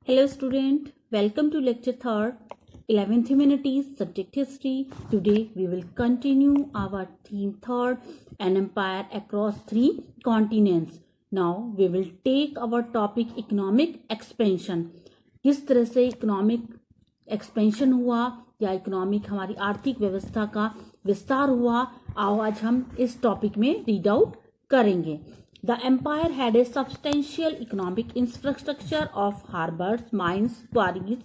Hello student, welcome to lecture 3rd, 11th Humanities, subject History. Today we will continue our theme 3rd, an empire across 3 continents. Now we will take our topic economic expansion. किस तरह से economic expansion हुआ या economic हमारी आर्थिक व्यवस्था का विस्तार हुआ, आओ आज हम इस टॉपिक में रीड आउट करेंगे. The empire had a substantial economic infrastructure of harbors, mines, quarries,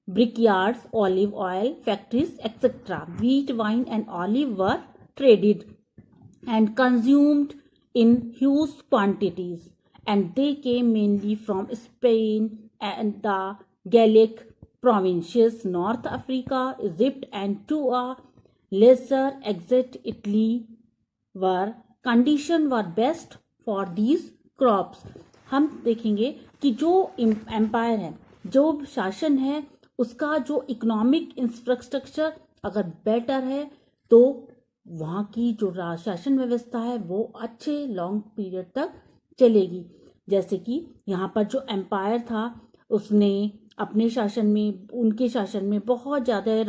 brickyards, olive oil factories, etc. Wheat, wine, and olive were traded and consumed in huge quantities, and they came mainly from Spain and the Gallic provinces, North Africa, Egypt, and to a lesser extent Italy. Conditions were best for these crops. हम देखेंगे कि जो empire है, जो शासन है, उसका जो इकोनॉमिक इंफ्रास्ट्रक्चर अगर बेटर है तो वहाँ की जो शासन व्यवस्था है वो अच्छे लॉन्ग पीरियड तक चलेगी. जैसे कि यहाँ पर जो एम्पायर था उसने अपने शासन में, उनके शासन में बहुत ज़्यादा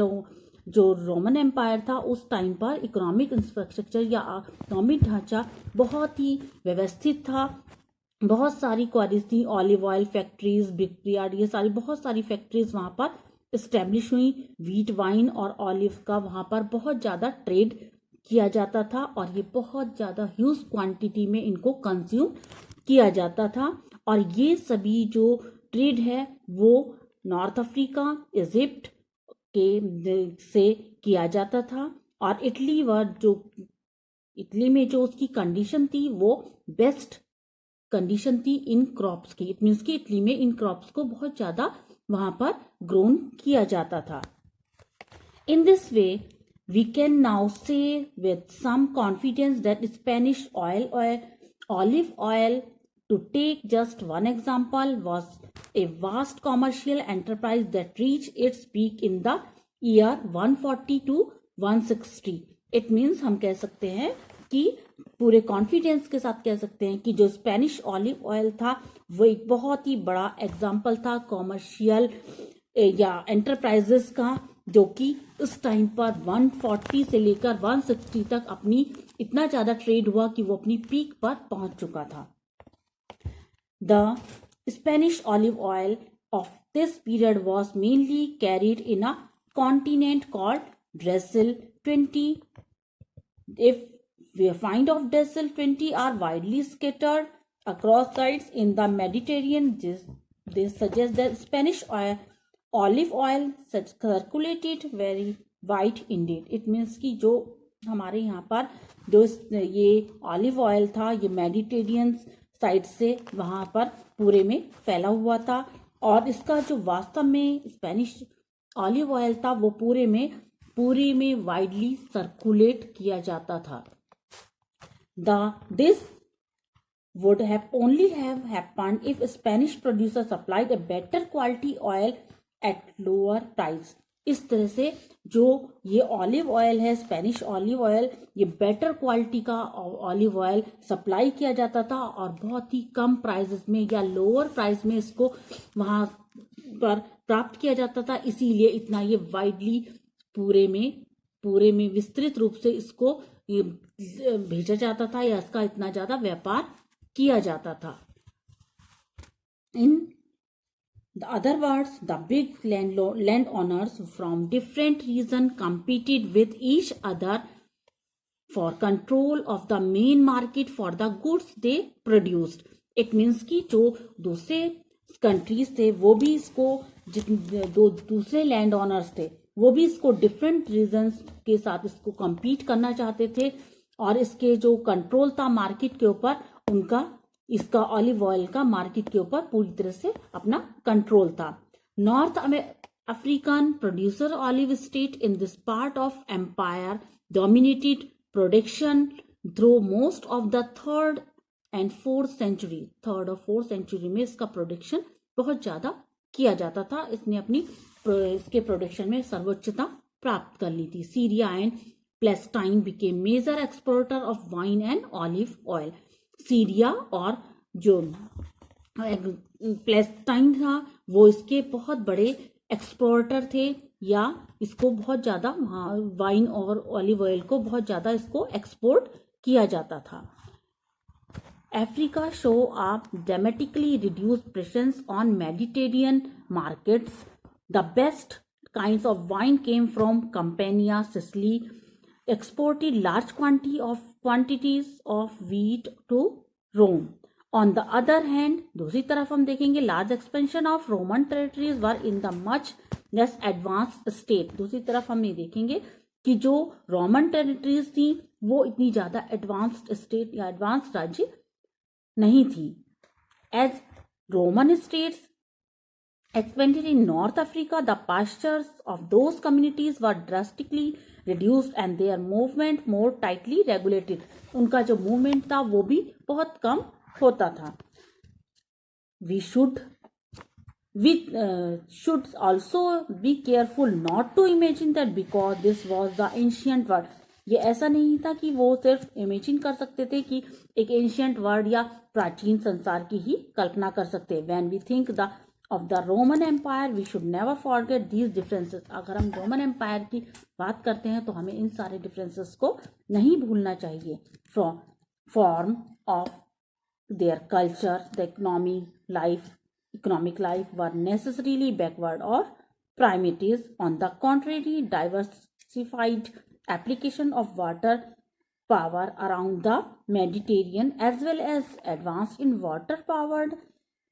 जो रोमन एम्पायर था उस टाइम पर इकोनॉमिक इंफ्रास्ट्रक्चर या इकोनॉमिक ढांचा बहुत ही व्यवस्थित था. बहुत सारी क्वारीज थी, ऑलिव ऑयल फैक्ट्रीज, ब्रिकयार्ड, ये सारी बहुत सारी फैक्ट्रीज वहाँ पर इस्टेब्लिश हुई. वीट, वाइन और ऑलिव का वहाँ पर बहुत ज़्यादा ट्रेड किया जाता था और ये बहुत ज़्यादा ह्यूज क्वांटिटी में इनको कंज्यूम किया जाता था. और ये सभी जो ट्रेड है वो नॉर्थ अफ्रीका, इजिप्ट के से किया जाता था. और इटली में जो उसकी कंडीशन थी वो बेस्ट कंडीशन थी इन क्रॉप्स की. इट मीन्स कि इटली में इन क्रॉप्स को बहुत ज्यादा वहां पर ग्रोन किया जाता था. In this way we can now say with some confidence that Spanish olive oil, to take just one example, was a vast commercial enterprise that reached its peak in the year 140 to 160. It means हम कह सकते हैं कि पूरे confidence के साथ कह सकते हैं कि जो स्पेनिश ऑलिव ऑयल था वो एक बहुत ही बड़ा एग्जाम्पल था कॉमर्शियल या एंटरप्राइजेस का, जो कि उस टाइम पर 140 से लेकर 160 तक अपनी इतना ज़्यादा ट्रेड हुआ कि वो अपनी पीक पर पहुंच चुका था. The Spanish olive oil of this period was mainly carried in a continent called Brazil 20. If we find of Brazil 20 are widely scattered across sites in the Mediterranean, this suggests that Spanish olive oil circulated very wide indeed. It means कि जो हमारे यहाँ पर जो ये olive oil था ये Mediterranean side से वहां पर पूरे में फैला हुआ था और इसका जो वास्तव में स्पेनिश ऑलिव ऑयल था वो पूरे में वाइडली सर्कुलेट किया जाता था. This would have only have happened if Spanish producers supplied a better quality oil at lower price. इस तरह से जो ये ऑलिव ऑयल है, स्पेनिश ऑलिव ऑयल, ये बेटर क्वालिटी का ऑलिव ऑयल सप्लाई किया जाता था और बहुत ही कम प्राइसेस में या लोअर प्राइस में इसको वहां पर प्राप्त किया जाता था. इसीलिए इतना ये वाइडली पूरे में विस्तृत रूप से इसको भेजा जाता था या इसका इतना ज्यादा व्यापार किया जाता था. In the other words, the big landowners from different regions competed with each other for control of the main market for the goods they produced. It means कि जो दूसरे कंट्रीज थे वो भी इसको, दूसरे लैंड ऑनर्स थे वो भी इसको डिफरेंट रीजन्स के साथ इसको compete करना चाहते थे और इसके जो कंट्रोल था मार्केट के ऊपर, उनका इसका ऑलिव ऑयल का मार्केट के ऊपर पूरी तरह से अपना कंट्रोल था. North African producer olive state in this part of empire dominated production through most of the third और फोर्थ सेंचुरी में इसका प्रोडक्शन बहुत ज्यादा किया जाता था. इसने इसके प्रोडक्शन में सर्वोच्चता प्राप्त कर ली थी. Syria and Palestine became major exporter of wine and olive oil. Syria और जो पैलेस्टाइन था वो इसके बहुत बड़े एक्सपोर्टर थे, या इसको बहुत ज़्यादा वाइन और ऑलिव ऑयल को बहुत ज़्यादा इसको एक्सपोर्ट किया जाता था। Africa show a dramatically reduced presence on Mediterranean markets. The best kinds of wine came from Campania, Sicily, exported large quantities of wheat to Rome. On the other hand, दूसरी तरफ हम देखेंगे large expansion of Roman territories were in the much less advanced state. दूसरी तरफ हम ये देखेंगे कि जो रोमन टेरिटरीज थी वो इतनी ज़्यादा एडवांस्ड स्टेट या एडवांस्ड राज्य नहीं थी। As Roman states expanded in North Africa, the pastures of those communities were drastically reduced and their movement more tightly regulated. उनका जो मूवमेंट था वो भी बहुत कम होता था। We should also be careful not to imagine that because this was the ancient world. ये ऐसा नहीं था कि वो सिर्फ इमेजिन कर सकते थे कि एक एंशियंट वर्ल्ड या प्राचीन संसार की ही कल्पना कर सकते। When we think of the Roman Empire, we should never forget these differences. अगर हम रोमन एम्पायर की बात करते हैं तो हमें इन सारे डिफरेंसेस को नहीं भूलना चाहिए। Form of their culture, the economic life were necessarily backward or primitive. On the contrary, diversified application of water power around the Mediterranean as well as advanced in water powered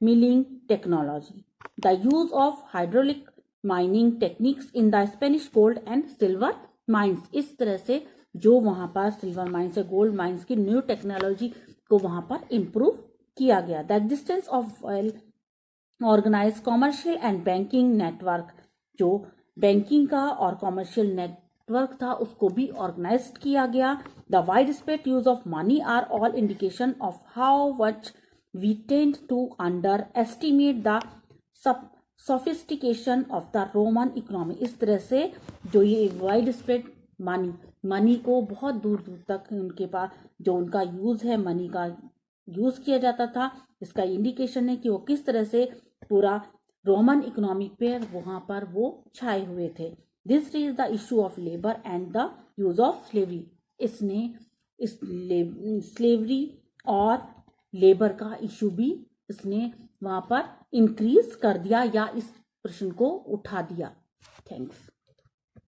milling technology, the use of hydraulic mining techniques in the Spanish gold and silver mines. इस तरह से जो वहाँ पर silver mines या gold mines की new technology को वहाँ पर इम्प्रूव किया गया। The existence of well organise commercial and banking network, जो बैंकिंग का और कॉमर्शियल नेटवर्क था उसको भी ऑर्गेनाइज किया गया। The widespread use of money are all indication of how much we tend to underestimate the sophistication of the Roman economy. इस तरह से जो ये वाइड स्प्रेड मनी को बहुत दूर दूर तक उनके पास जो उनका यूज है मनी का यूज किया जाता था, इसका इंडिकेशन है कि वो किस तरह से पूरा रोमन इकोनॉमी पे वहां पर वो छाए हुए थे। This is the issue of labour and the use of slavery. इसने स्लेवरी और लेबर का इशू भी इसने वहां पर इंक्रीज कर दिया या इस प्रश्न को उठा दिया। थैंक्स।